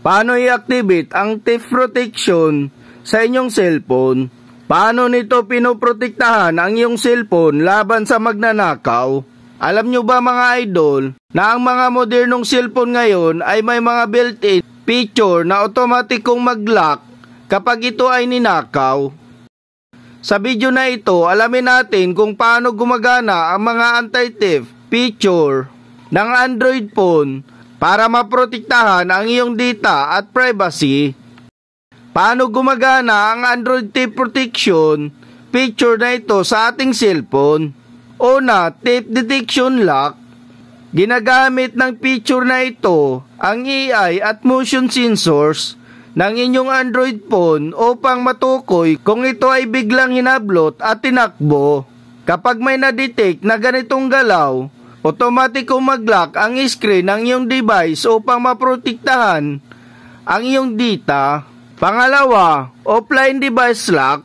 Paano i-activate ang theft protection sa inyong cellphone? Paano nito pinoprotektahan ang iyong cellphone laban sa magnanakaw? Alam nyo ba mga idol na ang mga modernong cellphone ngayon ay may mga built-in feature na automatikong mag-lock kapag ito ay ninakaw? Sa video na ito, alamin natin kung paano gumagana ang mga anti-theft feature ng Android phone para maprotektahan ang iyong data at privacy. Paano gumagana ang Android theft protection feature na ito sa ating cellphone? Una, theft detection lock. Ginagamit ng feature na ito ang AI at motion sensors ng inyong Android phone upang matukoy kung ito ay biglang hinablot at tinakbo. Kapag may na-detect na ganitong galaw, automatikong mag-lock ang screen ng iyong device upang maprotektahan ang iyong data. Pangalawa, offline device lock.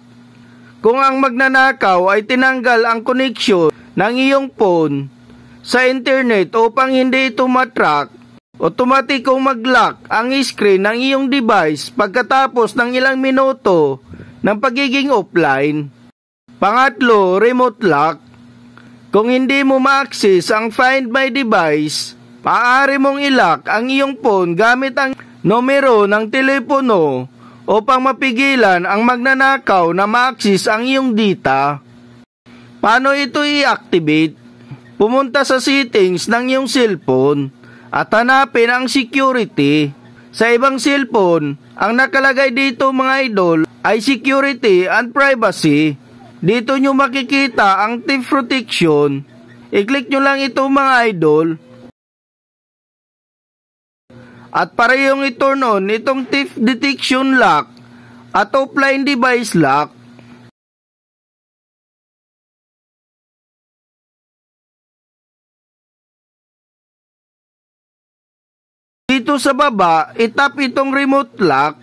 Kung ang magnanakaw ay tinanggal ang connection ng iyong phone sa internet upang hindi ito matrack, automatikong mag-lock ang screen ng iyong device pagkatapos ng ilang minuto ng pagiging offline. Pangatlo, remote lock. Kung hindi mo ma-access ang Find My Device, maaari mong i-lock ang iyong phone gamit ang numero ng telepono upang mapigilan ang magnanakaw na ma-access ang iyong data. Paano ito i-activate? Pumunta sa settings ng iyong cellphone at hanapin ang security. Sa ibang cellphone, ang nakalagay dito mga idol ay security and privacy. Dito nyo makikita ang theft protection. I-click nyo lang ito mga idol. At parehong i-turn on itong theft detection lock at offline device lock. Dito sa baba, itap itong remote lock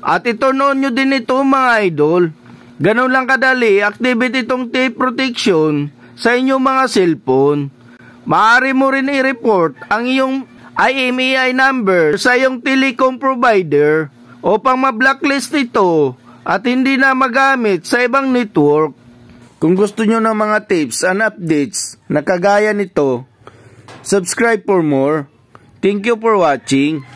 at i-turn on nyo din ito mga idol. Ganun lang kadali, activate itong theft protection sa inyong mga cellphone. Maaari mo rin i-report ang iyong IMEI number sa iyong telecom provider upang ma-blacklist ito at hindi na magamit sa ibang network. Kung gusto nyo ng mga tips and updates na kagaya nito, subscribe for more. Thank you for watching.